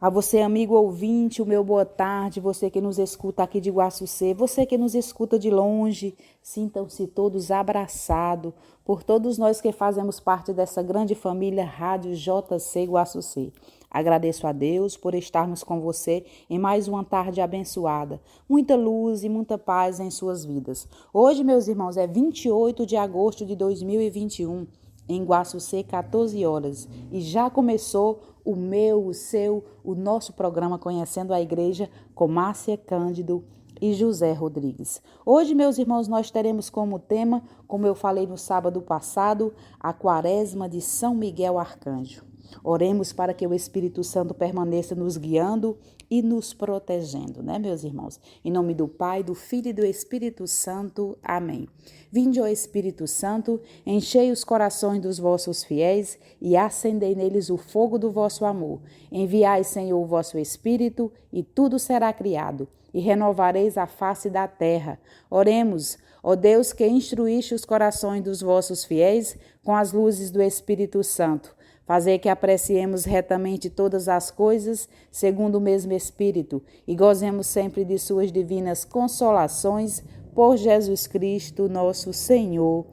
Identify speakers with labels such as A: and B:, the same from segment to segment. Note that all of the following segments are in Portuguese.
A: A você, amigo ouvinte, o meu boa tarde, você que nos escuta aqui de Guaçucê, você que nos escuta de longe, sintam-se todos abraçados por todos nós que fazemos parte dessa grande família Rádio JC Guaçucê. Agradeço a Deus por estarmos com você em mais uma tarde abençoada. Muita luz e muita paz em suas vidas. Hoje, meus irmãos, é 28 de agosto de 2021. Em Guaçucê, 14 horas. E já começou o meu, o seu, o nosso programa Conhecendo a Igreja com Márcia Cândido e José Rodrigues. Hoje, meus irmãos, nós teremos como tema, como eu falei no sábado passado, a Quaresma de São Miguel Arcanjo. Oremos para que o Espírito Santo permaneça nos guiando e nos protegendo, né, meus irmãos? Em nome do Pai, do Filho e do Espírito Santo. Amém. Vinde, ó Espírito Santo, enchei os corações dos vossos fiéis e acendei neles o fogo do vosso amor. Enviai, Senhor, o vosso Espírito e tudo será criado e renovareis a face da terra. Oremos, ó Deus, que instruíste os corações dos vossos fiéis com as luzes do Espírito Santo. Fazer que apreciemos retamente todas as coisas, segundo o mesmo Espírito, e gozemos sempre de suas divinas consolações, por Jesus Cristo, nosso Senhor.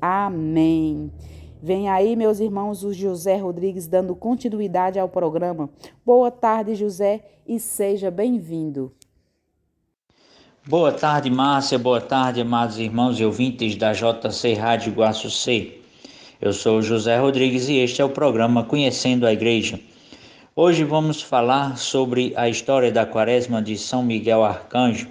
A: Amém. Vem aí, meus irmãos, o José Rodrigues dando continuidade ao programa. Boa tarde, José, e seja bem-vindo.
B: Boa tarde, Márcia. Boa tarde, amados irmãos e ouvintes da JC Rádio Guaçucê. Eu sou o José Rodrigues e este é o programa Conhecendo a Igreja. Hoje vamos falar sobre a história da Quaresma de São Miguel Arcanjo.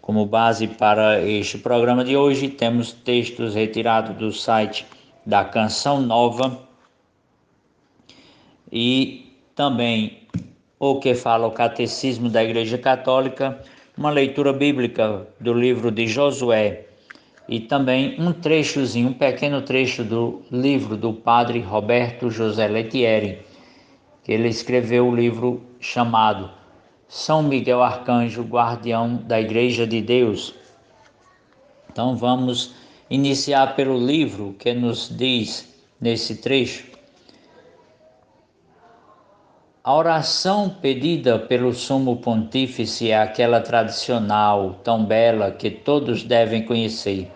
B: Como base para este programa de hoje, temos textos retirados do site da Canção Nova e também o que fala o Catecismo da Igreja Católica, uma leitura bíblica do livro de Josué, e também um pequeno trecho do livro do padre Roberto José Lettieri, que ele escreveu o livro chamado São Miguel Arcanjo, Guardião da Igreja de Deus. Então vamos iniciar pelo livro que nos diz nesse trecho. A oração pedida pelo Sumo Pontífice é aquela tradicional, tão bela, que todos devem conhecer.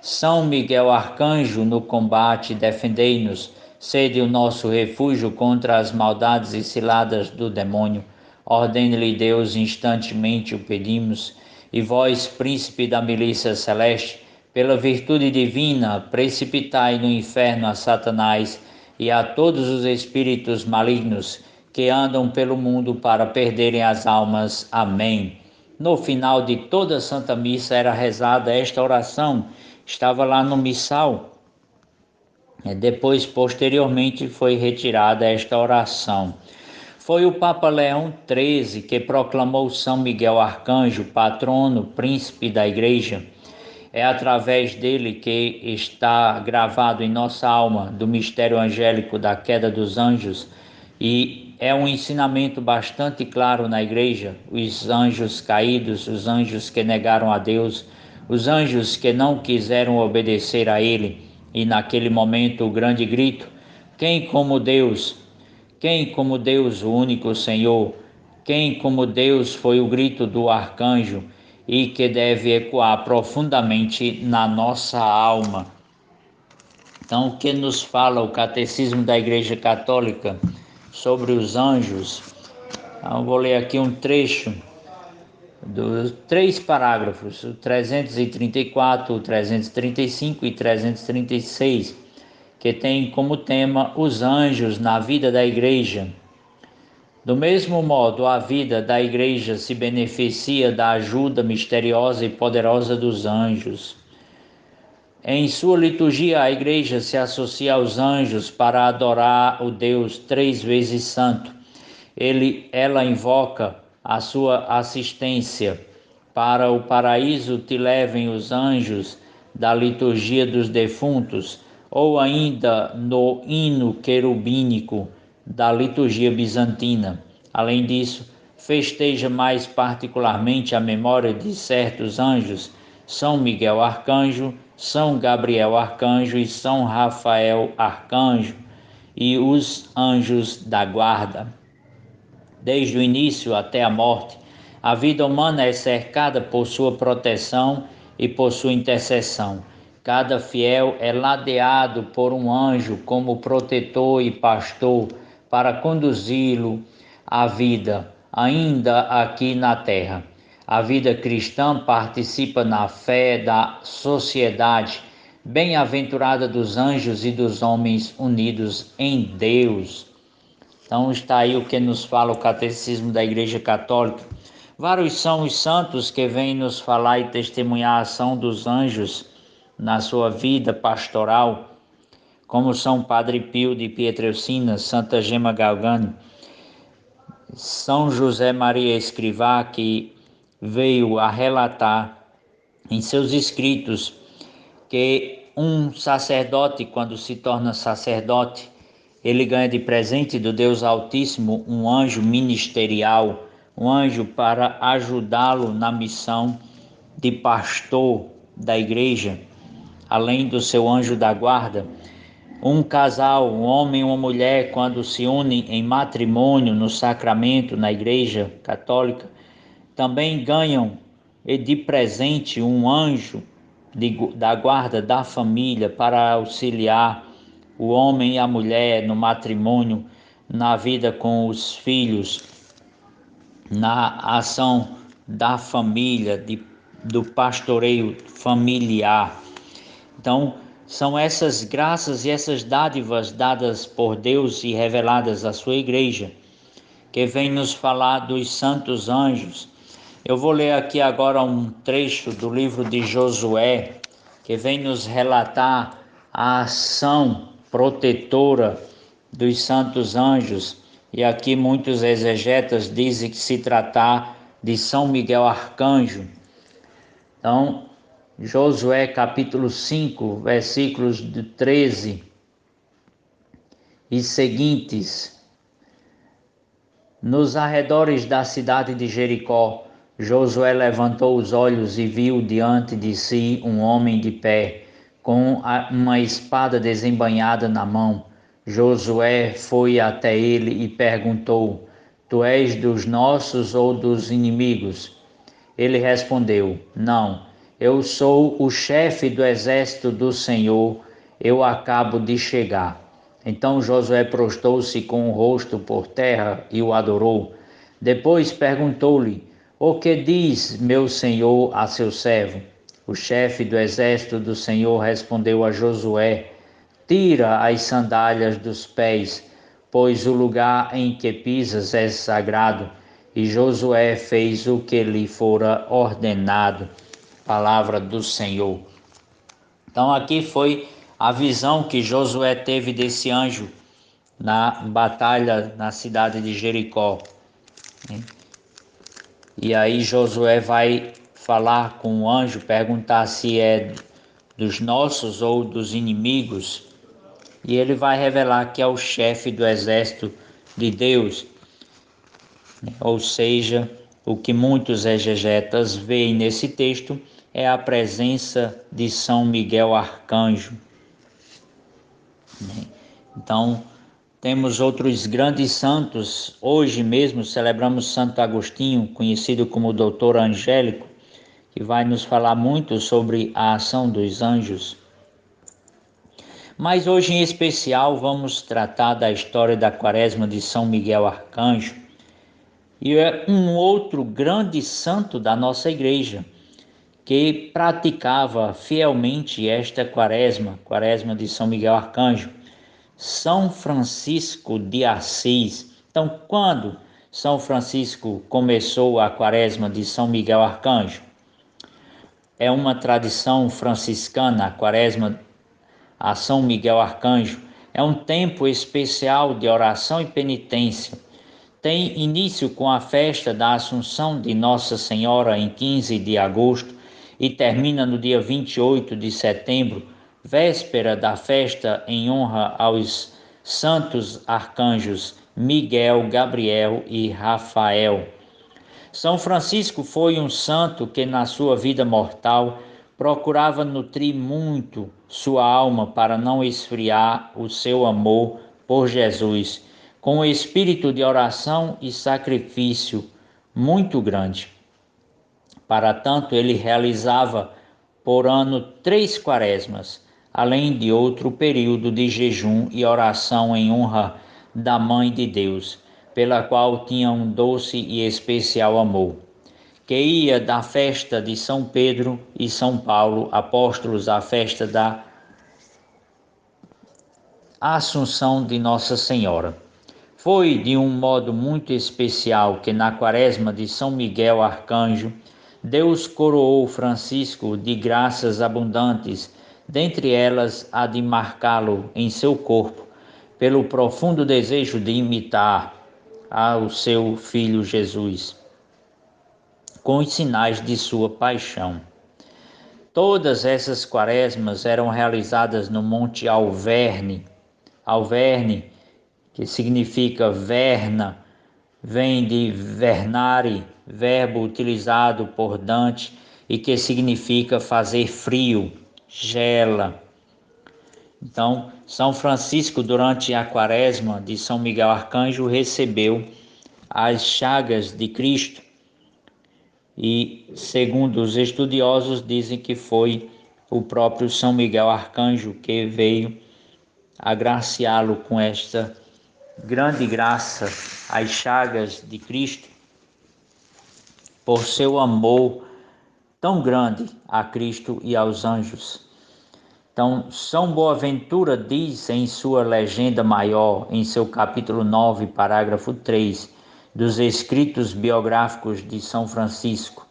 B: São Miguel Arcanjo, no combate, defendei-nos, sede o nosso refúgio contra as maldades e ciladas do demônio. Ordene-lhe Deus, instantemente o pedimos, e vós, príncipe da milícia celeste, pela virtude divina, precipitai no inferno a Satanás e a todos os espíritos malignos que andam pelo mundo para perderem as almas. Amém. No final de toda a Santa Missa era rezada esta oração, estava lá no missal. Posteriormente, foi retirada esta oração. Foi o Papa Leão XIII que proclamou São Miguel Arcanjo, patrono, príncipe da Igreja. É através dele que está gravado em nossa alma do mistério angélico da queda dos anjos, e é um ensinamento bastante claro na Igreja: os anjos caídos, os anjos que negaram a Deus, os anjos que não quiseram obedecer a Ele, e naquele momento o grande grito: quem como Deus? Quem como Deus, o único Senhor? Quem como Deus? Foi o grito do arcanjo, e que deve ecoar profundamente na nossa alma. Então, o que nos fala o Catecismo da Igreja Católica sobre os anjos? Eu vou ler aqui um trecho dos 3 parágrafos, o 334, o 335 e 336, que tem como tema os anjos na vida da Igreja. Do mesmo modo, a vida da Igreja se beneficia da ajuda misteriosa e poderosa dos anjos. Em sua liturgia, a Igreja se associa aos anjos para adorar o Deus 3 vezes santo. Ela invoca a sua assistência. Para o paraíso te levem os anjos da liturgia dos defuntos, ou ainda no hino querubínico da liturgia bizantina. Além disso, festeja mais particularmente a memória de certos anjos: São Miguel Arcanjo, São Gabriel Arcanjo e São Rafael Arcanjo, e os anjos da guarda. desde o início até a morte. A vida humana é cercada por sua proteção e por sua intercessão. Cada fiel é ladeado por um anjo como protetor e pastor para conduzi-lo à vida, ainda aqui na terra. A vida cristã participa na fé da sociedade bem-aventurada dos anjos e dos homens unidos em Deus. Então está aí o que nos fala o Catecismo da Igreja Católica. Vários são os santos que vêm nos falar e testemunhar a ação dos anjos na sua vida pastoral, como São Padre Pio de Pietrelcina, Santa Gema Galgani, São José Maria Escrivá, que veio a relatar em seus escritos que um sacerdote, quando se torna sacerdote, ele ganha de presente do Deus Altíssimo um anjo ministerial, um anjo para ajudá-lo na missão de pastor da igreja, além do seu anjo da guarda. Um casal, um homem e uma mulher, quando se unem em matrimônio no sacramento na igreja católica, também ganham de presente um anjo da guarda da família para auxiliar o homem e a mulher no matrimônio, na vida com os filhos, na ação da família, do pastoreio familiar. Então, são essas graças e essas dádivas dadas por Deus e reveladas à sua igreja, que vem nos falar dos santos anjos. Eu vou ler aqui agora um trecho do livro de Josué, que vem nos relatar a ação protetora dos santos anjos. E aqui muitos exegetas dizem que se tratar de São Miguel Arcanjo. Então, Josué capítulo 5, versículos de 13 e seguintes. Nos arredores da cidade de Jericó, Josué levantou os olhos e viu diante de si um homem de pé, com uma espada desembainhada na mão. Josué foi até ele e perguntou: Tu és dos nossos ou dos inimigos? Ele respondeu: Não, eu sou o chefe do exército do Senhor, eu acabo de chegar. Então Josué prostou-se com o rosto por terra e o adorou. Depois perguntou-lhe: O que diz meu senhor a seu servo? O chefe do exército do Senhor respondeu a Josué: Tira as sandálias dos pés, pois o lugar em que pisas é sagrado. E Josué fez o que lhe fora ordenado. Palavra do Senhor. Então aqui foi a visão que Josué teve desse anjo na batalha na cidade de Jericó. E aí Josué vai falar com o anjo, perguntar se é dos nossos ou dos inimigos. E ele vai revelar que é o chefe do exército de Deus. Ou seja, o que muitos exegetas veem nesse texto é a presença de São Miguel Arcanjo. Então, temos outros grandes santos. Hoje mesmo celebramos Santo Agostinho, conhecido como Doutor Angélico, que vai nos falar muito sobre a ação dos anjos. Mas hoje em especial vamos tratar da história da Quaresma de São Miguel Arcanjo. E é um outro grande santo da nossa igreja, que praticava fielmente esta quaresma de São Miguel Arcanjo, São Francisco de Assis. Então, quando São Francisco começou a quaresma de São Miguel Arcanjo? É uma tradição franciscana, a quaresma a São Miguel Arcanjo. É um tempo especial de oração e penitência. Tem início com a festa da Assunção de Nossa Senhora em 15 de agosto e termina no dia 28 de setembro, véspera da festa em honra aos santos arcanjos Miguel, Gabriel e Rafael. São Francisco foi um santo que na sua vida mortal procurava nutrir muito sua alma para não esfriar o seu amor por Jesus. com espírito de oração e sacrifício muito grande. Para tanto, ele realizava por ano 3 quaresmas, além de outro período de jejum e oração em honra da Mãe de Deus, pela qual tinha um doce e especial amor, que ia da festa de São Pedro e São Paulo, apóstolos, à festa da Assunção de Nossa Senhora. Foi de um modo muito especial que na quaresma de São Miguel Arcanjo, Deus coroou Francisco de graças abundantes, dentre elas a de marcá-lo em seu corpo, pelo profundo desejo de imitar ao seu Filho Jesus, com os sinais de sua paixão. Todas essas quaresmas eram realizadas no Monte Alverne, que significa verna, vem de vernare, verbo utilizado por Dante e que significa fazer frio, gela. Então, São Francisco, durante a quaresma de São Miguel Arcanjo, recebeu as chagas de Cristo e, segundo os estudiosos, dizem que foi o próprio São Miguel Arcanjo que veio agraciá-lo com esta grande graça, as chagas de Cristo, por seu amor tão grande a Cristo e aos anjos. Então, São Boaventura diz em sua legenda maior, em seu capítulo 9, parágrafo 3, dos escritos biográficos de São Francisco: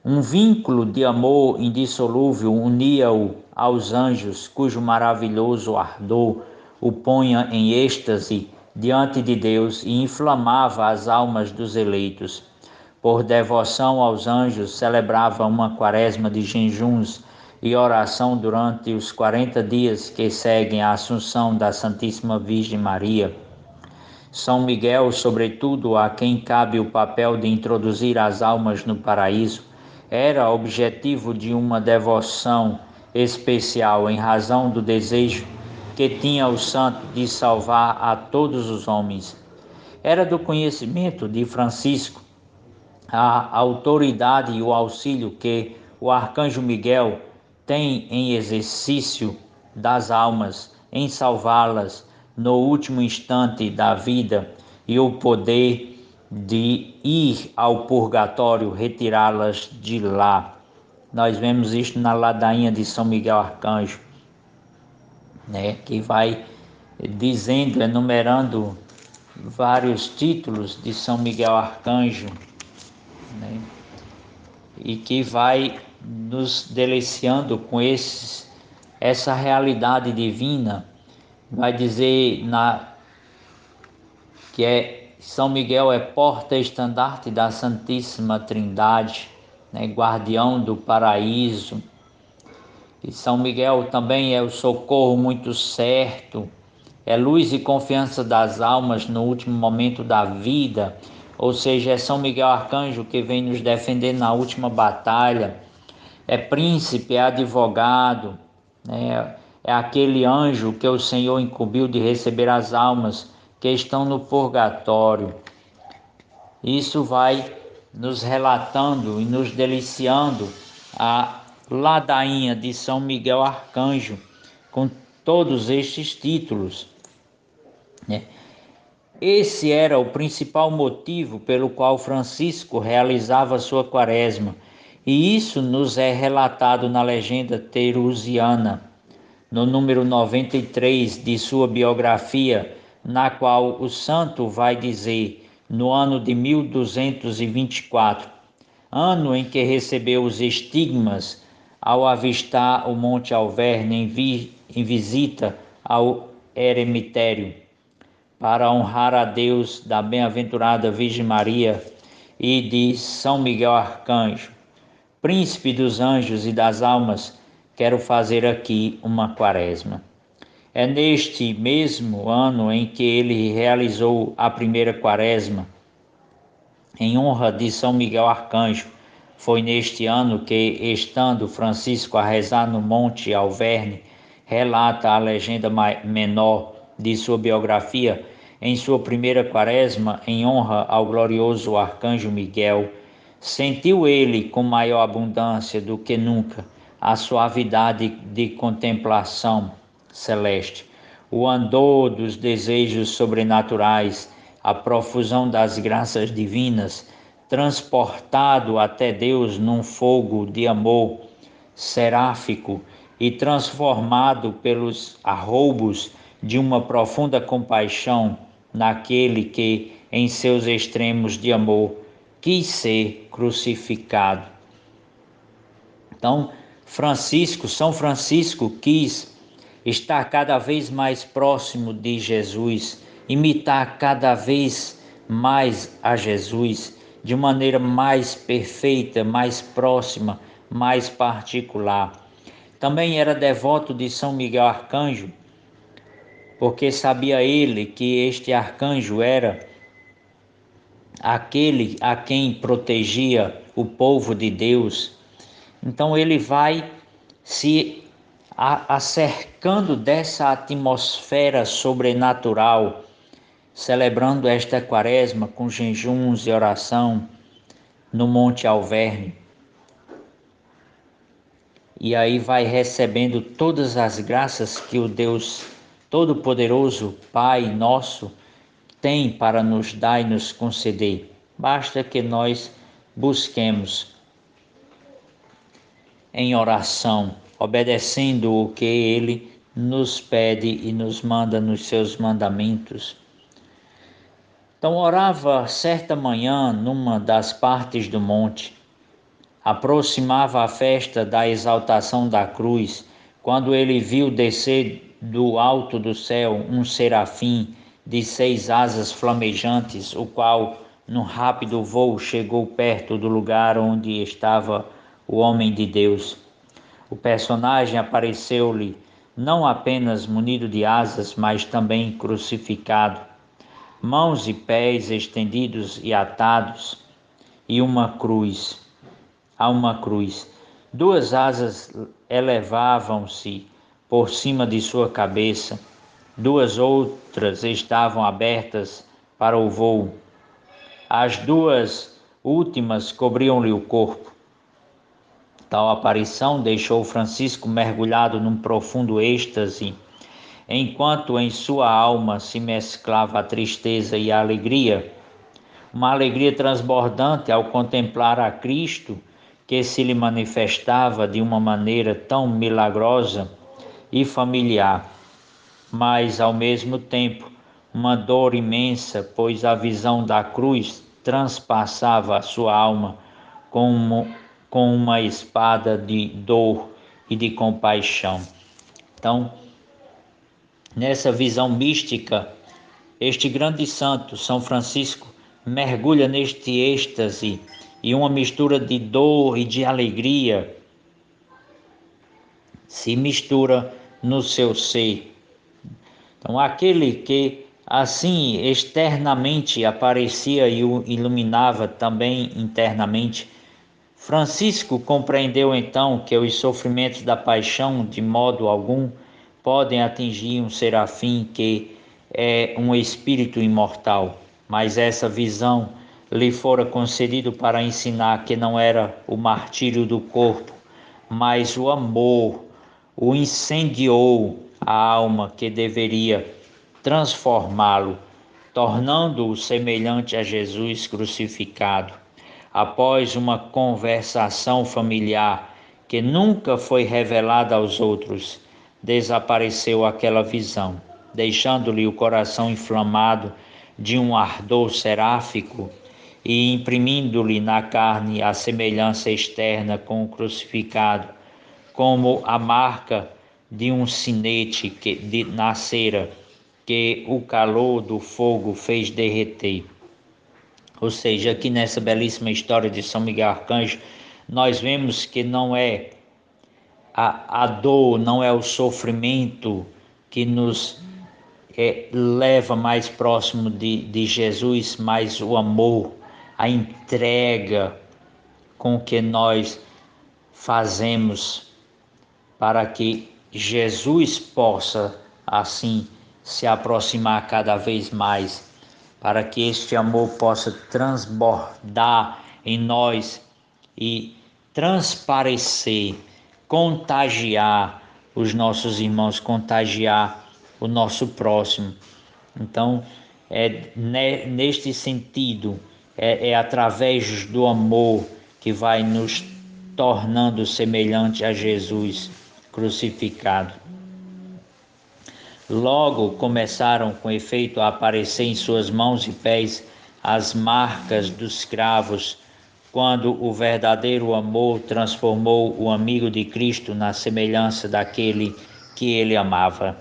B: um vínculo de amor indissolúvel unia-o aos anjos, cujo maravilhoso ardor o ponha em êxtase diante de Deus e inflamava as almas dos eleitos. Por devoção aos anjos, celebrava uma quaresma de jejuns e oração durante os 40 dias que seguem a Assunção da Santíssima Virgem Maria. São Miguel, sobretudo, a quem cabe o papel de introduzir as almas no paraíso, era objetivo de uma devoção especial em razão do desejo que tinha o santo de salvar a todos os homens. Era do conhecimento de Francisco a autoridade e o auxílio que o arcanjo Miguel tem em exercício das almas, em salvá-las no último instante da vida, e o poder de ir ao purgatório, retirá-las de lá. Nós vemos isto na ladainha de São Miguel Arcanjo, que vai dizendo, enumerando vários títulos de São Miguel Arcanjo, e que vai nos deliciando com essa realidade divina. Vai dizer que São Miguel é porta-estandarte da Santíssima Trindade, guardião do paraíso. E São Miguel também é o socorro muito certo, é luz e confiança das almas no último momento da vida. Ou seja, é São Miguel Arcanjo que vem nos defender na última batalha. É príncipe, é advogado, é aquele anjo que o Senhor incumbiu de receber as almas que estão no purgatório. Isso vai nos relatando e nos deliciando a ladainha de São Miguel Arcanjo, com todos estes títulos. Esse era o principal motivo pelo qual Francisco realizava sua quaresma, e isso nos é relatado na legenda terusiana, no número 93 de sua biografia, na qual o santo vai dizer, no ano de 1224, ano em que recebeu os estigmas ao avistar o Monte Alverne em visita ao eremitério, para honrar a Deus da bem-aventurada Virgem Maria e de São Miguel Arcanjo, príncipe dos anjos e das almas, quero fazer aqui uma quaresma. É neste mesmo ano em que ele realizou a primeira quaresma, em honra de São Miguel Arcanjo. Foi neste ano que, estando Francisco a rezar no Monte Alverne, relata a legenda menor de sua biografia, em sua primeira quaresma, em honra ao glorioso arcanjo Miguel, sentiu ele com maior abundância do que nunca a suavidade de contemplação celeste, o andor dos desejos sobrenaturais, a profusão das graças divinas, transportado até Deus num fogo de amor seráfico e transformado pelos arroubos de uma profunda compaixão naquele que, em seus extremos de amor, quis ser crucificado. Então, São Francisco quis estar cada vez mais próximo de Jesus, imitar cada vez mais a Jesus, de maneira mais perfeita, mais próxima, mais particular. Também era devoto de São Miguel Arcanjo, porque sabia ele que este arcanjo era aquele a quem protegia o povo de Deus. Então ele vai se acercando dessa atmosfera sobrenatural, celebrando esta quaresma com jejuns e oração no Monte Alverne. E aí vai recebendo todas as graças que o Deus Todo-Poderoso, Pai nosso, tem para nos dar e nos conceder. Basta que nós busquemos em oração, obedecendo o que Ele nos pede e nos manda nos seus mandamentos. Então orava certa manhã numa das partes do monte. Aproximava a festa da exaltação da cruz, quando ele viu descer do alto do céu um serafim de 6 asas flamejantes, o qual, num rápido voo, chegou perto do lugar onde estava o homem de Deus. O personagem apareceu-lhe não apenas munido de asas, mas também crucificado, mãos e pés estendidos e atados, e uma cruz. Duas asas elevavam-se por cima de sua cabeça, duas outras estavam abertas para o voo. As duas últimas cobriam-lhe o corpo. Tal aparição deixou Francisco mergulhado num profundo êxtase, enquanto em sua alma se mesclava a tristeza e a alegria, uma alegria transbordante ao contemplar a Cristo, que se lhe manifestava de uma maneira tão milagrosa e familiar, mas ao mesmo tempo uma dor imensa, pois a visão da cruz transpassava a sua alma como com uma espada de dor e de compaixão. Então, nessa visão mística, este grande santo, São Francisco, mergulha neste êxtase e uma mistura de dor e de alegria se mistura no seu ser. Então, aquele que assim externamente aparecia e o iluminava também internamente, Francisco compreendeu então que os sofrimentos da paixão de modo algum podem atingir um serafim que é um espírito imortal, mas essa visão lhe fora concedido para ensinar que não era o martírio do corpo, mas o amor o incendiou a alma que deveria transformá-lo, tornando-o semelhante a Jesus crucificado. Após uma conversação familiar que nunca foi revelada aos outros, desapareceu aquela visão, deixando-lhe o coração inflamado de um ardor seráfico e imprimindo-lhe na carne a semelhança externa com o crucificado, como a marca de um sinete na cera que o calor do fogo fez derreter. Ou seja, aqui nessa belíssima história de São Miguel Arcanjo, nós vemos que não é a dor, não é o sofrimento que nos leva mais próximo de Jesus, mas o amor, a entrega com que nós fazemos para que Jesus possa assim se aproximar cada vez mais, para que este amor possa transbordar em nós e transparecer, contagiar os nossos irmãos, contagiar o nosso próximo. Então, neste sentido, é através do amor que vai nos tornando semelhante a Jesus crucificado. Logo começaram com efeito a aparecer em suas mãos e pés as marcas dos cravos, quando o verdadeiro amor transformou o amigo de Cristo na semelhança daquele que ele amava.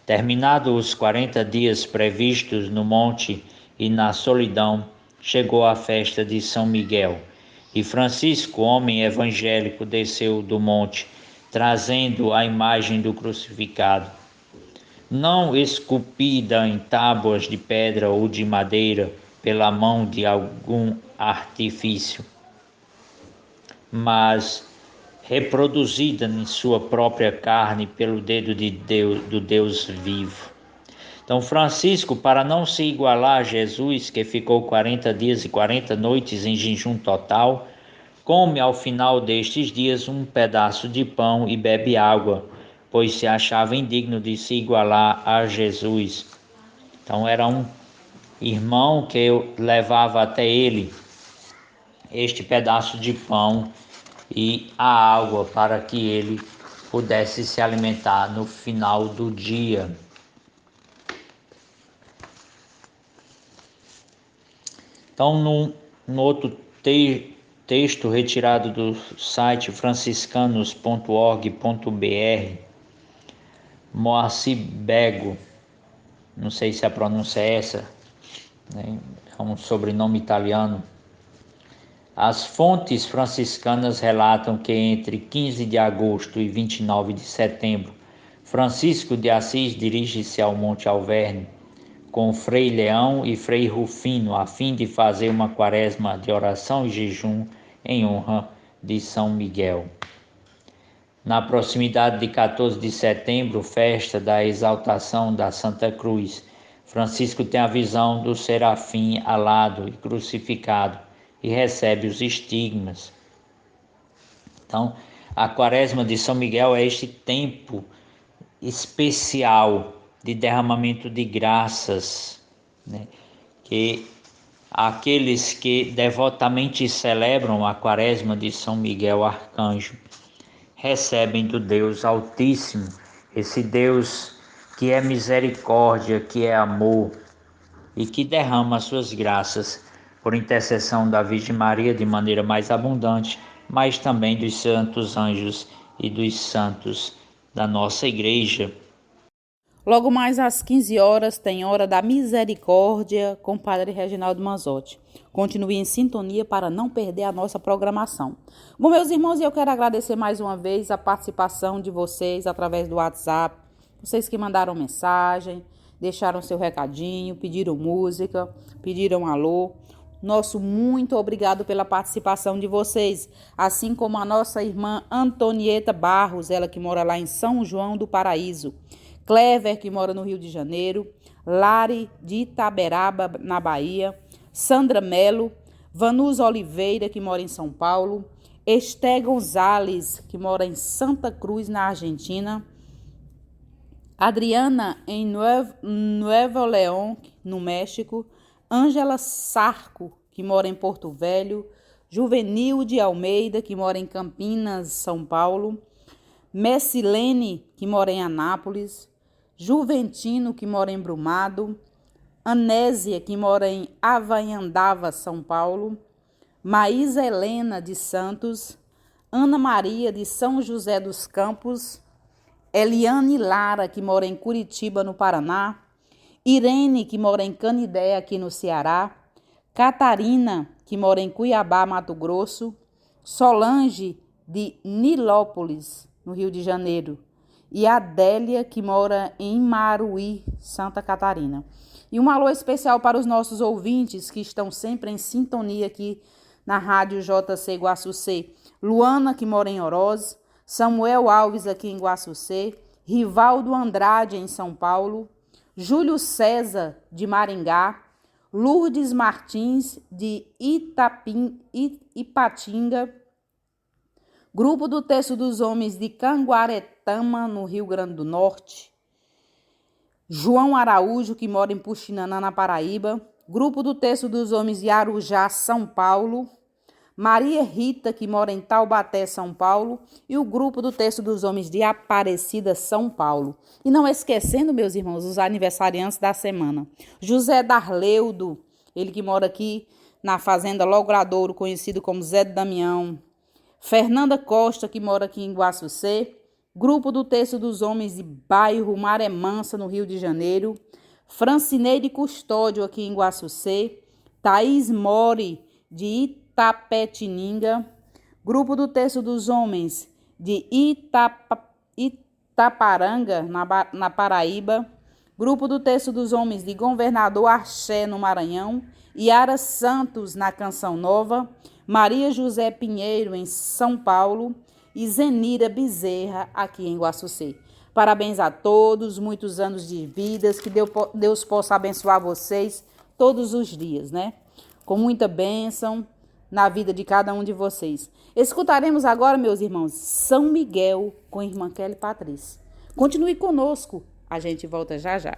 B: Terminados os 40 dias previstos no monte e na solidão, chegou a festa de São Miguel. E Francisco, homem evangélico, desceu do monte, trazendo a imagem do crucificado, não esculpida em tábuas de pedra ou de madeira pela mão de algum artifício, mas reproduzida em sua própria carne pelo dedo de Deus, do Deus vivo. Então Francisco, para não se igualar a Jesus, que ficou 40 dias e 40 noites em jejum total, come ao final destes dias um pedaço de pão e bebe água, pois se achava indigno de se igualar a Jesus. Então era um irmão que eu levava até ele este pedaço de pão e a água para que ele pudesse se alimentar no final do dia. Então, no outro texto retirado do site franciscanos.org.br, Moacir Bego, não sei se a pronúncia é essa, né? É um sobrenome italiano. As fontes franciscanas relatam que entre 15 de agosto e 29 de setembro, Francisco de Assis dirige-se ao Monte Alverne com Frei Leão e Frei Rufino, a fim de fazer uma quaresma de oração e jejum em honra de São Miguel. Na proximidade de 14 de setembro, festa da exaltação da Santa Cruz, Francisco tem a visão do serafim alado e crucificado e recebe os estigmas. Então, a quaresma de São Miguel é este tempo especial de derramamento de graças, né? Que aqueles que devotamente celebram a quaresma de São Miguel Arcanjo recebem do Deus Altíssimo, esse Deus que é misericórdia, que é amor e que derrama as suas graças por intercessão da Virgem Maria de maneira mais abundante, mas também dos santos anjos e dos santos da nossa igreja.
A: Logo mais às 15 horas tem Hora da Misericórdia com o Padre Reginaldo Manzotti. Continue em sintonia para não perder a nossa programação. Bom, meus irmãos, eu quero agradecer mais uma vez a participação de vocês através do WhatsApp. Vocês que mandaram mensagem, deixaram seu recadinho, pediram música, pediram alô. Nosso muito obrigado pela participação de vocês, assim como a nossa irmã Antonieta Barros, ela que mora lá em São João do Paraíso. Clever, que mora no Rio de Janeiro, Lari de Itaberaba, na Bahia, Sandra Melo, Vanus Oliveira, que mora em São Paulo, Esté Gonzalez, que mora em Santa Cruz, na Argentina, Adriana, em Nuevo León, no México, Ângela Sarco, que mora em Porto Velho, Juvenil de Almeida, que mora em Campinas, São Paulo, Messilene, que mora em Anápolis, Juventino, que mora em Brumado, Anésia, que mora em Avanhandava, São Paulo, Maísa Helena de Santos, Ana Maria de São José dos Campos, Eliane Lara, que mora em Curitiba, no Paraná, Irene, que mora em Canidé, aqui no Ceará, Catarina, que mora em Cuiabá, Mato Grosso, Solange, de Nilópolis, no Rio de Janeiro, e Adélia, que mora em Maruí, Santa Catarina. E um alô especial para os nossos ouvintes que estão sempre em sintonia aqui na Rádio JC Guaçucê. Luana, que mora em Oroz, Samuel Alves, aqui em Guaçucê, Rivaldo Andrade, em São Paulo, Júlio César, de Maringá, Lourdes Martins, de Ipatinga, Grupo do Terço dos Homens de Canguaretama, no Rio Grande do Norte, João Araújo, que mora em Puxinanã, na Paraíba, Grupo do Terço dos Homens de Arujá, São Paulo, Maria Rita, que mora em Taubaté, São Paulo, e o Grupo do Terço dos Homens de Aparecida, São Paulo. E não esquecendo, meus irmãos, os aniversariantes da semana. José Darleudo, ele que mora aqui na Fazenda Logradouro, conhecido como Zé de Damião. Fernanda Costa, que mora aqui em Guaçucê. Grupo do Terço dos Homens de Bairro Maré Mansa, no Rio de Janeiro. Francineide Custódio, aqui em Guaçucê. Thaís Mori, de Itapetininga. Grupo do Terço dos Homens de Itaparanga, na Paraíba. Grupo do Terço dos Homens de Governador Axé, no Maranhão. Yara Santos, na Canção Nova. Maria José Pinheiro, em São Paulo. E Zenira Bezerra, aqui em Guaçucê. Parabéns a todos, muitos anos de vidas, que Deus possa abençoar vocês todos os dias, né? Com muita bênção na vida de cada um de vocês. Escutaremos agora, meus irmãos, São Miguel com a irmã Kelly Patrícia. Continue conosco, a gente volta já já.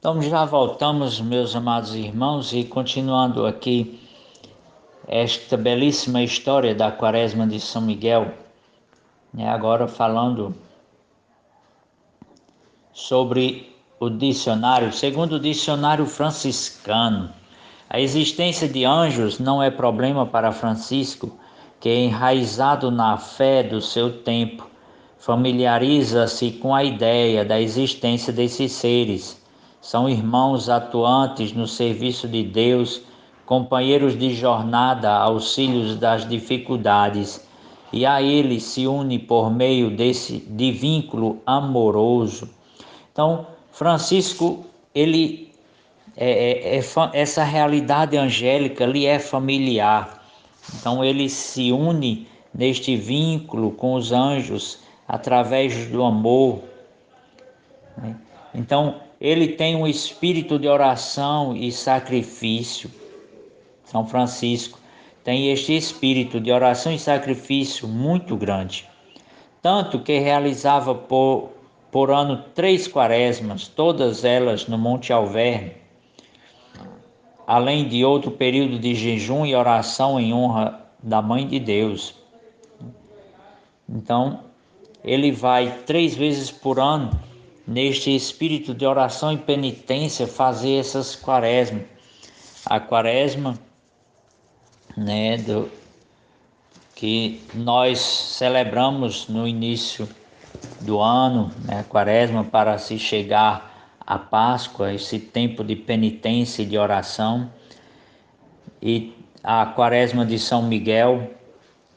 B: Então já voltamos, meus amados irmãos, e continuando aqui esta belíssima história da Quaresma de São Miguel, Agora falando sobre o dicionário, segundo o dicionário franciscano, a existência de anjos não é problema para Francisco, que enraizado na fé do seu tempo, familiariza-se com a ideia da existência desses seres. São irmãos atuantes no serviço de Deus, companheiros de jornada, auxílios das dificuldades, e a ele se une por meio de vínculo amoroso. Então, Francisco, ele essa realidade angélica lhe é familiar. Então ele se une neste vínculo com os anjos através do amor, né? Então ele tem um espírito de oração e sacrifício. São Francisco tem este espírito de oração e sacrifício muito grande, tanto que realizava por ano 3 quaresmas, todas elas no Monte Alverne, além de outro período de jejum e oração em honra da Mãe de Deus. Então, ele vai 3 vezes por ano, neste espírito de oração e penitência, fazer essas quaresmas. A quaresma, que nós celebramos no início do ano, a quaresma, para se chegar à Páscoa, esse tempo de penitência e de oração. E a quaresma de São Miguel,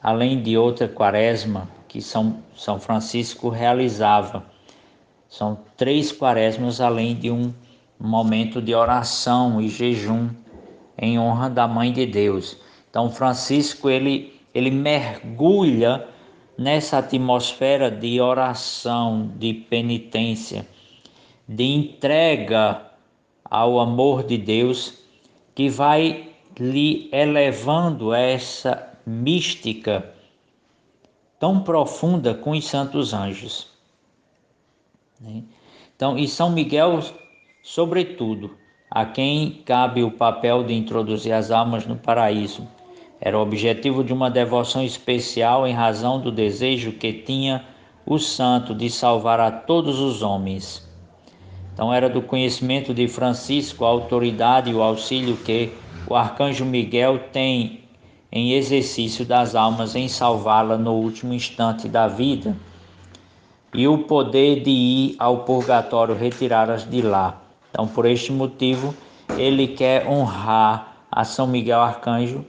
B: além de outra quaresma que São Francisco realizava. São 3 quaresmas, além de um momento de oração e jejum em honra da Mãe de Deus. Então Francisco ele mergulha nessa atmosfera de oração, de penitência, de entrega ao amor de Deus, que vai lhe elevando essa mística tão profunda com os santos anjos, né? Então, e São Miguel, sobretudo, a quem cabe o papel de introduzir as almas no paraíso, era o objetivo de uma devoção especial em razão do desejo que tinha o santo de salvar a todos os homens. Então era do conhecimento de Francisco a autoridade e o auxílio que o arcanjo Miguel tem em exercício das almas em salvá-la no último instante da vida, e o poder de ir ao purgatório retirá-las de lá. Então, por este motivo, ele quer honrar a São Miguel Arcanjo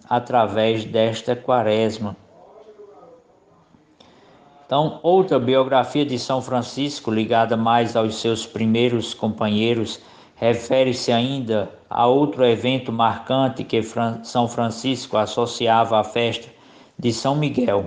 B: através desta quaresma. Então, outra biografia de São Francisco, ligada mais aos seus primeiros companheiros, refere-se ainda a outro evento marcante que São Francisco associava à festa de São Miguel.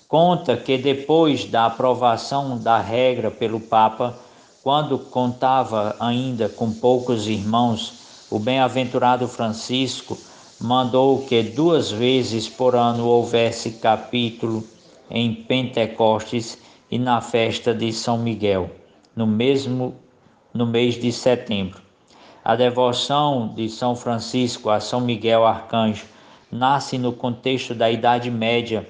B: Conta que depois da aprovação da regra pelo Papa, quando contava ainda com poucos irmãos, o bem-aventurado Francisco mandou que 2 vezes por ano houvesse capítulo em Pentecostes e na festa de São Miguel, no mês de setembro. A devoção de São Francisco a São Miguel Arcanjo nasce no contexto da Idade Média.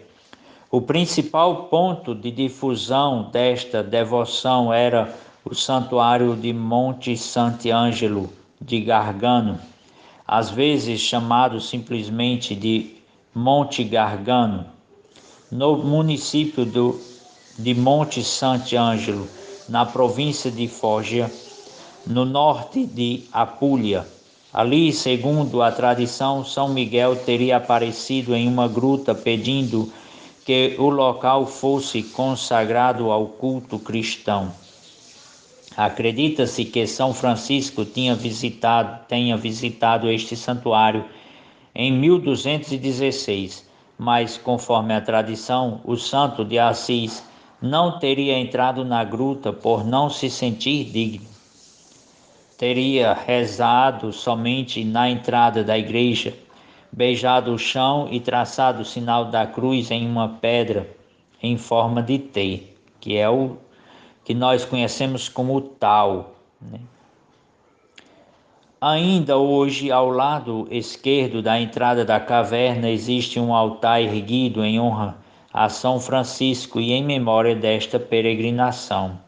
B: O principal ponto de difusão desta devoção era o santuário de Monte Sant'Angelo de Gargano, às vezes chamado simplesmente de Monte Gargano, no município de Monte Sant'Angelo, na província de Foggia, no norte de Apulia. Ali, segundo a tradição, São Miguel teria aparecido em uma gruta pedindo que o local fosse consagrado ao culto cristão. Acredita-se que São Francisco tenha visitado este santuário em 1216, mas, conforme a tradição, o santo de Assis não teria entrado na gruta por não se sentir digno. Teria rezado somente na entrada da igreja, beijado o chão e traçado o sinal da cruz em uma pedra em forma de T, que é o que nós conhecemos como o tal, né? Ainda hoje, ao lado esquerdo da entrada da caverna, existe um altar erguido em honra a São Francisco e em memória desta peregrinação.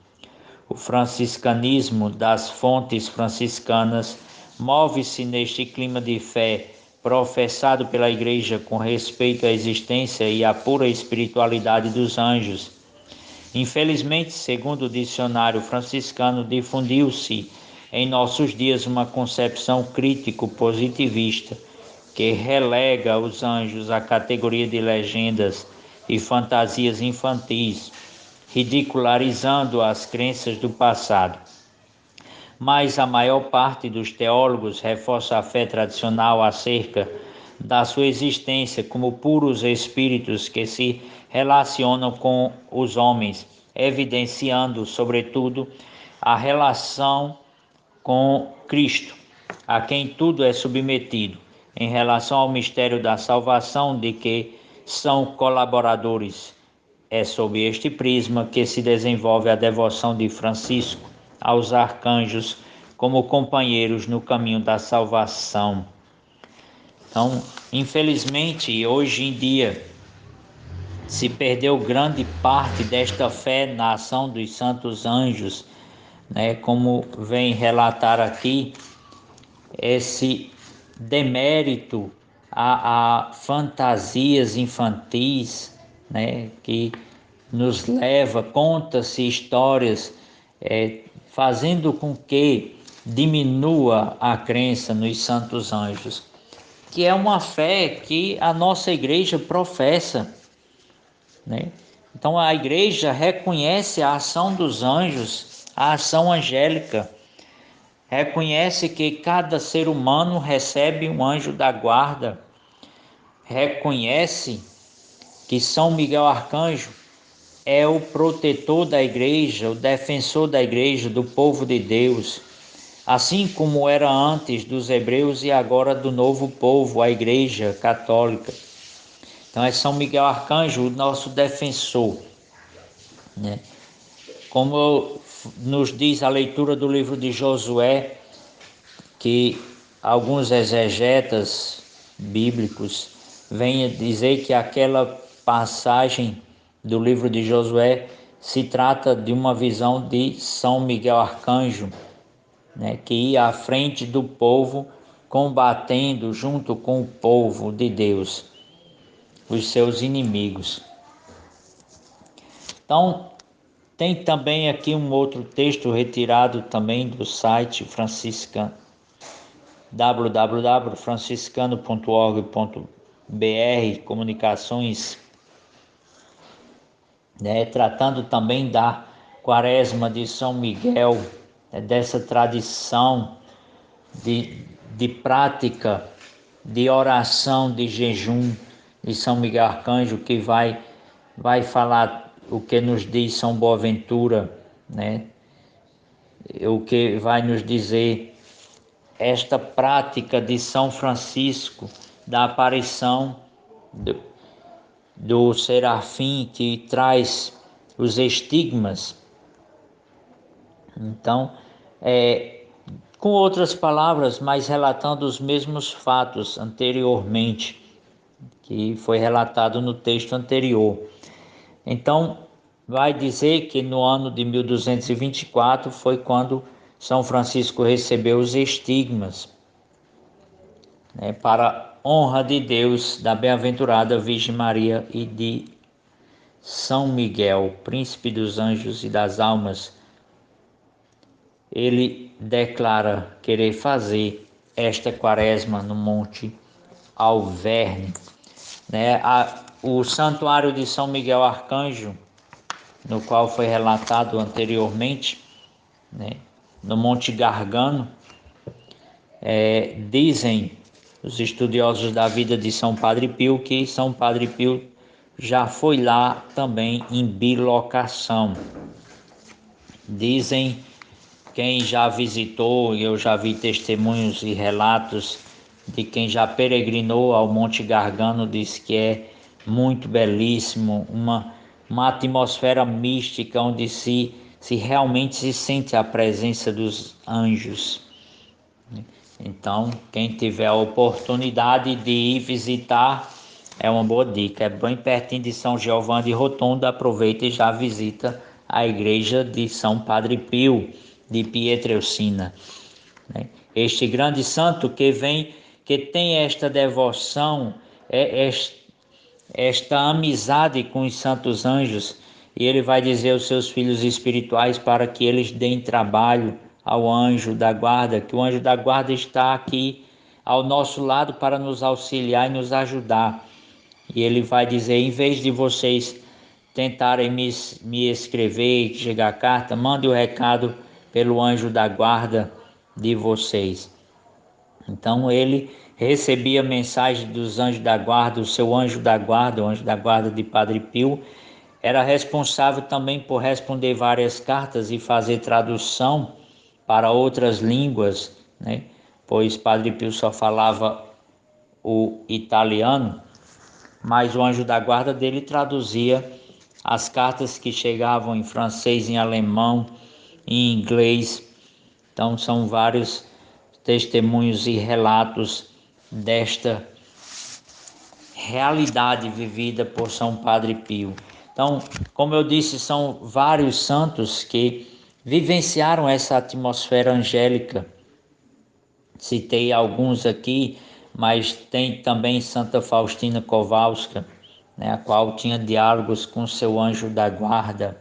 B: O franciscanismo das fontes franciscanas move-se neste clima de fé professado pela Igreja com respeito à existência e à pura espiritualidade dos anjos. Infelizmente, segundo o dicionário franciscano, difundiu-se em nossos dias uma concepção crítico-positivista que relega os anjos à categoria de legendas e fantasias infantis, ridicularizando as crenças do passado. Mas a maior parte dos teólogos reforça a fé tradicional acerca da sua existência como puros espíritos que se relacionam com os homens, evidenciando, sobretudo, a relação com Cristo, a quem tudo é submetido, em relação ao mistério da salvação, de que são colaboradores. É sob este prisma que se desenvolve a devoção de Francisco aos arcanjos como companheiros no caminho da salvação. Então, infelizmente, hoje em dia, se perdeu grande parte desta fé na ação dos santos anjos, né? Como vem relatar aqui, esse demérito a fantasias infantis, né? Que nos leva, conta-se histórias, fazendo com que diminua a crença nos santos anjos, que é uma fé que a nossa igreja professa, né? Então a igreja reconhece a ação dos anjos, a ação angélica, reconhece que cada ser humano recebe um anjo da guarda, reconhece que São Miguel Arcanjo é o protetor da igreja, o defensor da igreja, do povo de Deus, assim como era antes dos hebreus e agora do novo povo, a igreja católica. Então é São Miguel Arcanjo o nosso defensor, né? Como nos diz a leitura do livro de Josué, que alguns exegetas bíblicos vêm dizer que aquela passagem do livro de Josué se trata de uma visão de São Miguel Arcanjo, né, que ia à frente do povo, combatendo junto com o povo de Deus os seus inimigos. Então, tem também aqui um outro texto retirado também do site franciscano, www.franciscano.org.br, comunicações, né, tratando também da Quaresma de São Miguel, dessa tradição de prática, de oração, de jejum de São Miguel Arcanjo, que vai falar o que nos diz São Boaventura, né? O que vai nos dizer esta prática de São Francisco, da aparição do serafim que traz os estigmas. Então, com outras palavras, mas relatando os mesmos fatos anteriormente, que foi relatado no texto anterior. Então, vai dizer que no ano de 1224 foi quando São Francisco recebeu os estigmas, né, para honra de Deus, da bem-aventurada Virgem Maria e de São Miguel, príncipe dos anjos e das almas. Ele declara querer fazer esta quaresma no Monte Alverne, né? O santuário de São Miguel Arcanjo, no qual foi relatado anteriormente, né, no Monte Gargano, dizem os estudiosos da vida de São Padre Pio que São Padre Pio já foi lá também em bilocação. Dizem quem já visitou, e eu já vi testemunhos e relatos de quem já peregrinou ao Monte Gargano, diz que é muito belíssimo, uma atmosfera mística onde se realmente se sente a presença dos anjos. Então, quem tiver a oportunidade de ir visitar, É uma boa dica, é bem pertinho de São Giovanni de Rotunda. Aproveita e já visita a igreja de São Padre Pio de Pietrelcina, né? Este grande santo que tem esta devoção, esta amizade com os santos anjos, e ele vai dizer aos seus filhos espirituais para que eles deem trabalho ao anjo da guarda, que o anjo da guarda está aqui ao nosso lado para nos auxiliar e nos ajudar. E ele vai dizer, em vez de vocês tentarem me escrever e chegar a carta, mande o recado pelo anjo da guarda de vocês. Então ele recebia mensagem dos anjos da guarda, o seu anjo da guarda, o anjo da guarda de Padre Pio, era responsável também por responder várias cartas e fazer tradução para outras línguas, né? Pois Padre Pio só falava o italiano, mas o anjo da guarda dele traduzia as cartas que chegavam em francês, em alemão, em inglês. Então são vários testemunhos e relatos desta realidade vivida por São Padre Pio. Então, como eu disse, são vários santos que vivenciaram essa atmosfera angélica. Citei alguns aqui, mas tem também Santa Faustina Kowalska, né, a qual tinha diálogos com seu anjo da guarda,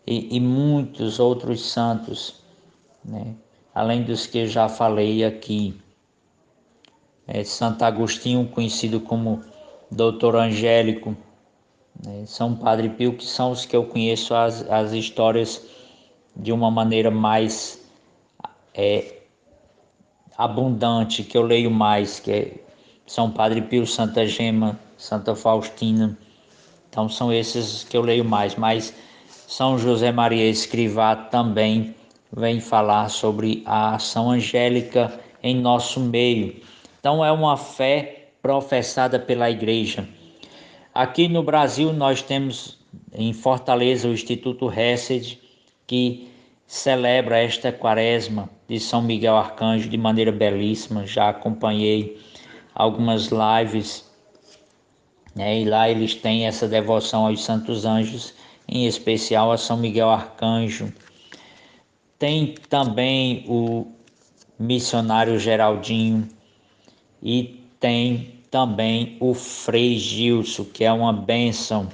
B: e muitos outros santos, né, além dos que já falei aqui. Santo Agostinho, conhecido como Doutor Angélico, né, São Padre Pio, que são os que eu conheço as histórias de uma maneira mais abundante, que eu leio mais, que é São Padre Pio, Santa Gema, Santa Faustina. Então são esses que eu leio mais, mas São José Maria Escrivá também vem falar sobre a ação angélica em nosso meio. Então é uma fé professada pela igreja. Aqui no Brasil nós temos em Fortaleza o Instituto Hesed, que celebra esta quaresma de São Miguel Arcanjo de maneira belíssima. Já acompanhei algumas lives, né? E lá eles têm essa devoção aos santos anjos, em especial a São Miguel Arcanjo. Tem também o missionário Geraldinho e tem também o Frei Gilson, que é uma bênção.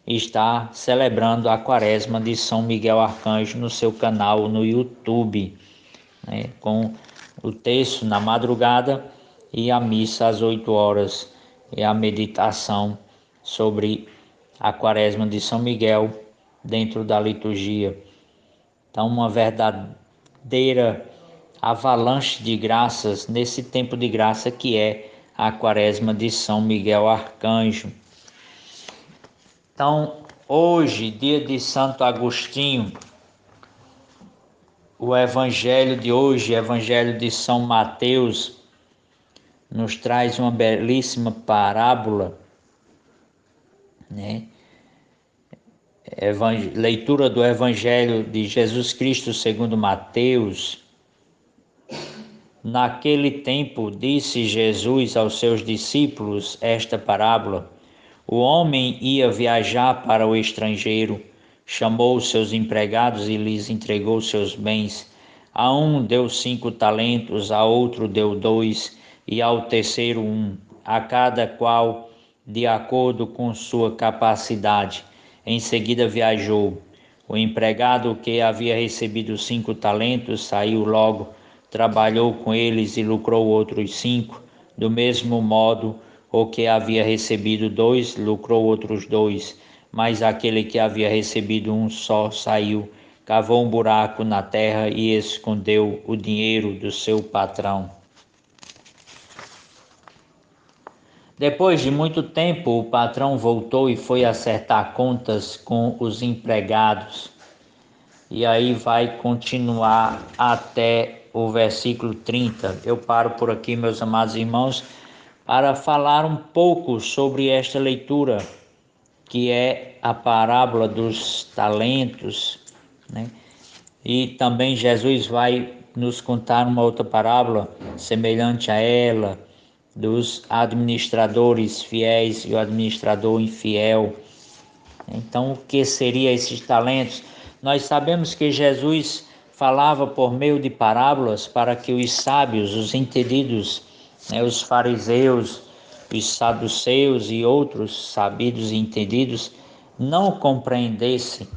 B: Está celebrando a quaresma de São Miguel Arcanjo no seu canal no YouTube, né, com o texto na madrugada e a missa às 8 horas e a meditação sobre a quaresma de São Miguel dentro da liturgia. Então, uma verdadeira avalanche de graças nesse tempo de graça que é a quaresma de São Miguel Arcanjo. Então, hoje, dia de Santo Agostinho, o evangelho de hoje, evangelho de São Mateus, nos traz uma belíssima parábola, né? Leitura do evangelho de Jesus Cristo segundo Mateus. Naquele tempo disse Jesus aos seus discípulos esta parábola: o homem ia viajar para o estrangeiro, chamou os seus empregados e lhes entregou seus bens. A um deu 5 talentos, a outro deu 2, e ao terceiro 1, a cada qual de acordo com sua capacidade. Em seguida viajou. O empregado que havia recebido 5 talentos saiu logo, trabalhou com eles e lucrou outros 5. Do mesmo modo, o que havia recebido 2 lucrou outros 2, mas aquele que havia recebido 1 só saiu, cavou um buraco na terra e escondeu o dinheiro do seu patrão. Depois de muito tempo, o patrão voltou e foi acertar contas com os empregados. E aí vai continuar até o versículo 30. Eu paro por aqui, meus amados irmãos, para falar um pouco sobre esta leitura, que é a parábola dos talentos, né? E também Jesus vai nos contar uma outra parábola semelhante a ela, dos administradores fiéis e o administrador infiel. Então, o que seriam esses talentos? Nós sabemos que Jesus falava por meio de parábolas para que os sábios, os entendidos, os fariseus, os saduceus e outros sabidos e entendidos não compreendessem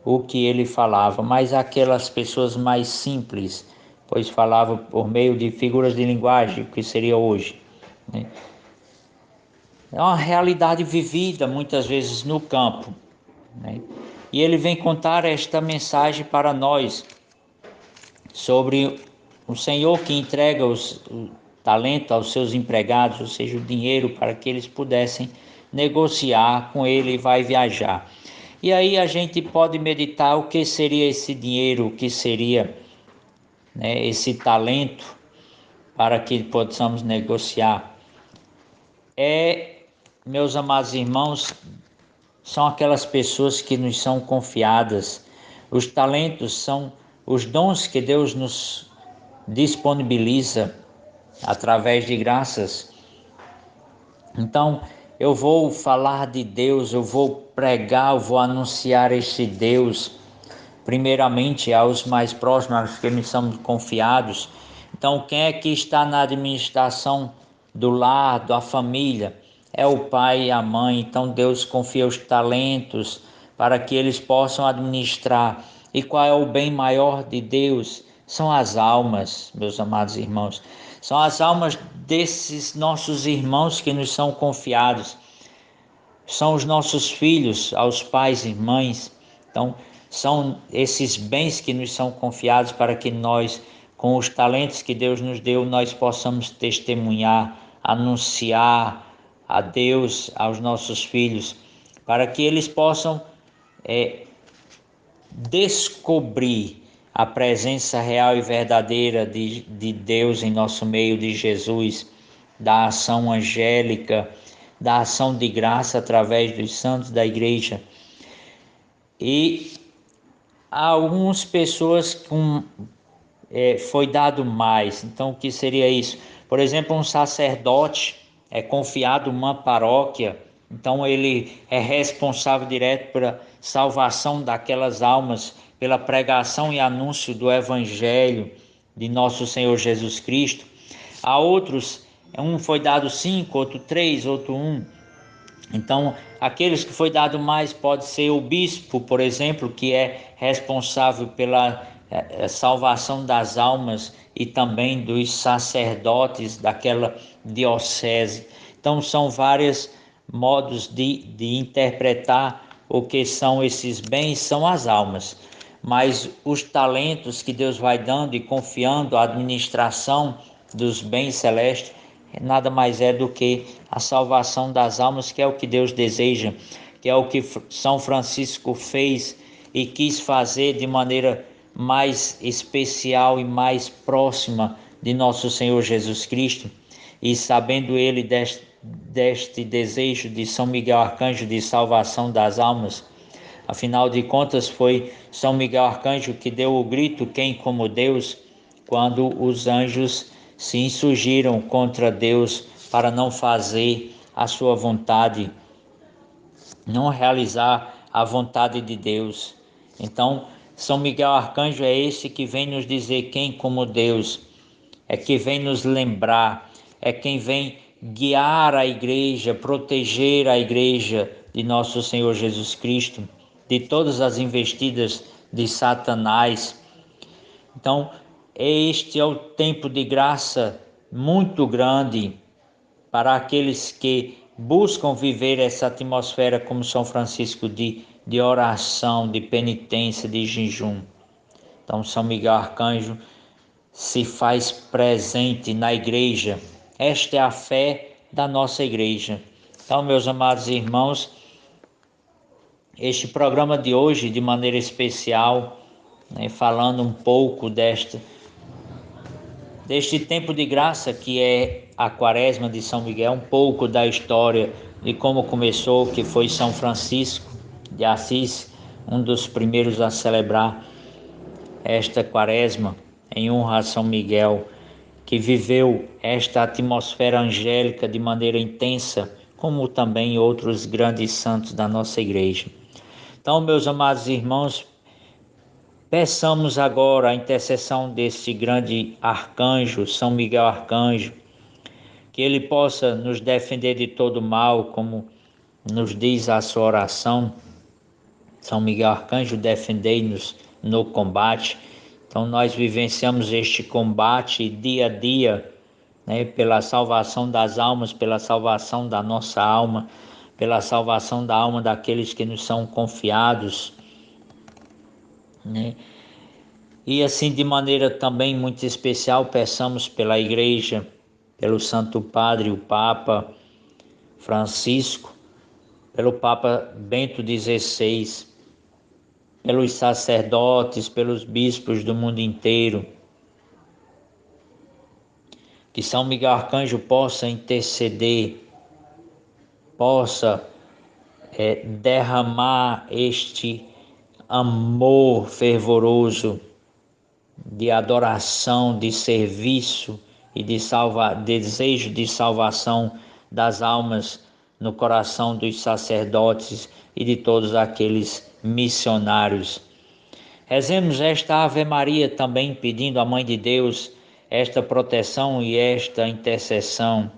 B: o que ele falava, mas aquelas pessoas mais simples, pois falava por meio de figuras de linguagem, o que seria hoje, né? É uma realidade vivida muitas vezes no campo, né? E ele vem contar esta mensagem para nós sobre o Senhor que entrega o talento aos seus empregados, ou seja, o dinheiro, para que eles pudessem negociar com ele e vai viajar. E aí a gente pode meditar o que seria esse dinheiro, o que seria, né, esse talento para que possamos negociar. Meus amados irmãos, são aquelas pessoas que nos são confiadas. Os talentos são os dons que Deus nos disponibiliza através de graças. Então, eu vou falar de Deus, eu vou pregar, eu vou anunciar este Deus, primeiramente aos mais próximos, aos que me são confiados. Então, quem é que está na administração do lar, da família? É o pai e a mãe. Então, Deus confia os talentos para que eles possam administrar. E qual é o bem maior de Deus? São as almas, meus amados irmãos. São as almas desses nossos irmãos que nos são confiados. São os nossos filhos, aos pais e mães. Então, são esses bens que nos são confiados para que nós, com os talentos que Deus nos deu, nós possamos testemunhar, anunciar a Deus, aos nossos filhos, para que eles possam descobrir a presença real e verdadeira de Deus em nosso meio, de Jesus, da ação angélica, da ação de graça através dos santos da igreja. E a algumas pessoas foi dado mais. Então, o que seria isso? Por exemplo, um sacerdote é confiado uma paróquia, então ele é responsável direto pela salvação daquelas almas, pela pregação e anúncio do Evangelho de nosso Senhor Jesus Cristo. A outros, um foi dado 5, outro 3, outro 1. Então, aqueles que foi dado mais pode ser o bispo, por exemplo, que é responsável pela salvação das almas e também dos sacerdotes daquela diocese. Então, são vários modos de interpretar o que são esses bens, são as almas. Mas os talentos que Deus vai dando e confiando a administração dos bens celestes, nada mais é do que a salvação das almas, que é o que Deus deseja, que é o que São Francisco fez e quis fazer de maneira mais especial e mais próxima de nosso Senhor Jesus Cristo. E sabendo ele deste desejo de São Miguel Arcanjo de salvação das almas, afinal de contas foi São Miguel Arcanjo que deu o grito, quem como Deus, quando os anjos se insurgiram contra Deus para não fazer a sua vontade, não realizar a vontade de Deus. Então, São Miguel Arcanjo é esse que vem nos dizer quem como Deus, é que vem nos lembrar, é quem vem guiar a igreja, proteger a igreja de nosso Senhor Jesus Cristo, de todas as investidas de Satanás. Então, este é o tempo de graça muito grande para aqueles que buscam viver essa atmosfera como São Francisco de oração, de penitência, de jejum. Então, São Miguel Arcanjo se faz presente na igreja. Esta é a fé da nossa igreja. Então, meus amados irmãos, este programa de hoje, de maneira especial, falando um pouco deste tempo de graça que é a Quaresma de São Miguel, um pouco da história de como começou, que foi São Francisco de Assis, um dos primeiros a celebrar esta Quaresma em honra a São Miguel, que viveu esta atmosfera angélica de maneira intensa, como também outros grandes santos da nossa igreja. Então, meus amados irmãos, peçamos agora a intercessão desse grande arcanjo, São Miguel Arcanjo, que ele possa nos defender de todo mal, como nos diz a sua oração. São Miguel Arcanjo, defendei-nos no combate. Então nós vivenciamos este combate dia a dia, né, pela salvação das almas, pela salvação da nossa alma, pela salvação da alma daqueles que nos são confiados, né? E assim, de maneira também muito especial, peçamos pela Igreja, pelo Santo Padre, o Papa Francisco, pelo Papa Bento XVI, pelos sacerdotes, pelos bispos do mundo inteiro, que São Miguel Arcanjo possa interceder, possa derramar este amor fervoroso de adoração, de serviço e de desejo de salvação das almas no coração dos sacerdotes e de todos aqueles missionários. Rezemos esta Ave Maria também, pedindo à Mãe de Deus esta proteção e esta intercessão.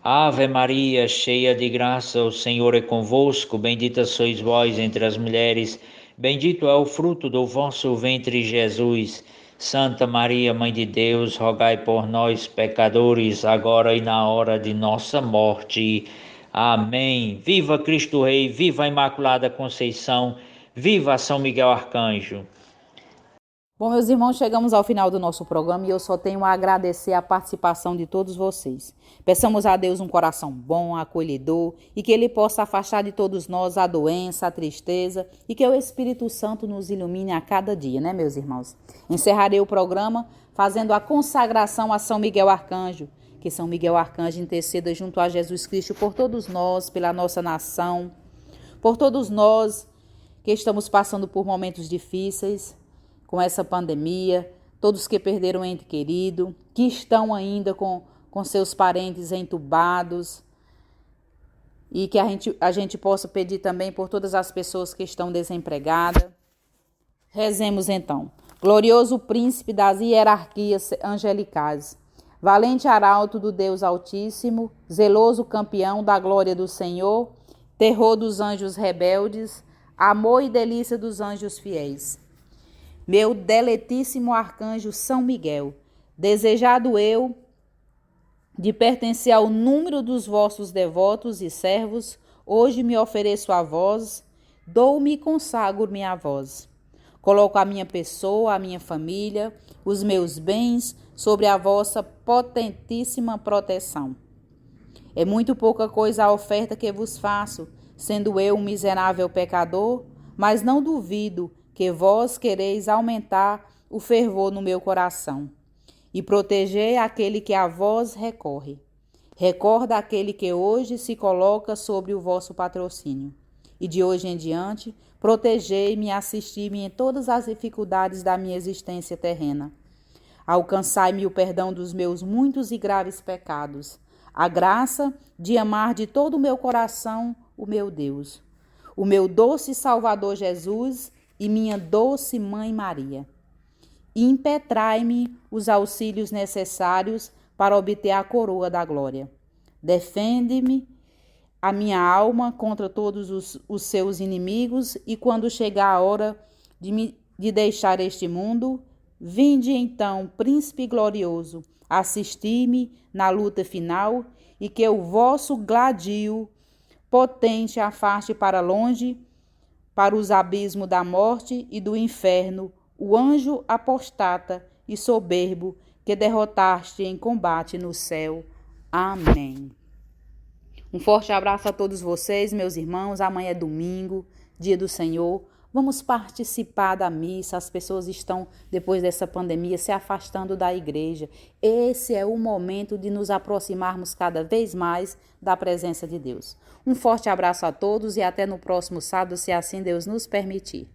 B: Ave Maria, cheia de graça, o Senhor é convosco, bendita sois vós entre as mulheres, bendito é o fruto do vosso ventre, Jesus. Santa Maria, Mãe de Deus, rogai por nós, pecadores, agora e na hora de nossa morte. Amém. Viva Cristo Rei, viva a Imaculada Conceição, viva São Miguel Arcanjo.
A: Bom, meus irmãos, chegamos ao final do nosso programa e eu só tenho a agradecer a participação de todos vocês. Peçamos a Deus um coração bom, acolhedor e que Ele possa afastar de todos nós a doença, a tristeza e que o Espírito Santo nos ilumine a cada dia, né, meus irmãos? Encerrarei o programa fazendo a consagração a São Miguel Arcanjo. Que São Miguel Arcanjo interceda junto a Jesus Cristo por todos nós, pela nossa nação, por todos nós que estamos passando por momentos difíceis com essa pandemia, todos que perderam ente querido, que estão ainda com seus parentes entubados, e que a gente possa pedir também por todas as pessoas que estão desempregadas. Rezemos então. Glorioso príncipe das hierarquias angelicais, valente arauto do Deus Altíssimo, zeloso campeão da glória do Senhor, terror dos anjos rebeldes, amor e delícia dos anjos fiéis. Meu deletíssimo arcanjo São Miguel, desejado eu de pertencer ao número dos vossos devotos e servos, hoje me ofereço a vós, dou-me e consagro-me a vós. Coloco a minha pessoa, a minha família, os meus bens sobre a vossa potentíssima proteção. É muito pouca coisa a oferta que vos faço, sendo eu um miserável pecador, mas não duvido que vós quereis aumentar o fervor no meu coração e proteger aquele que a vós recorre. Recorda aquele que hoje se coloca sobre o vosso patrocínio. E de hoje em diante, protegei-me e assisti-me em todas as dificuldades da minha existência terrena. Alcançai-me o perdão dos meus muitos e graves pecados, a graça de amar de todo o meu coração o meu Deus, o meu doce Salvador Jesus e minha doce Mãe Maria. Impetrai-me os auxílios necessários para obter a coroa da glória. Defende-me a minha alma contra todos os seus inimigos e quando chegar a hora de deixar este mundo, vinde então, príncipe glorioso, assisti-me na luta final e que o vosso gladio potente afaste para longe, para os abismos da morte e do inferno, o anjo apostata e soberbo que derrotaste em combate no céu. Amém. Um forte abraço a todos vocês, meus irmãos. Amanhã é domingo, dia do Senhor. Vamos participar da missa. As pessoas estão, depois dessa pandemia, se afastando da igreja. Esse é o momento de nos aproximarmos cada vez mais da presença de Deus. Um forte abraço a todos e até no próximo sábado, se assim Deus nos permitir.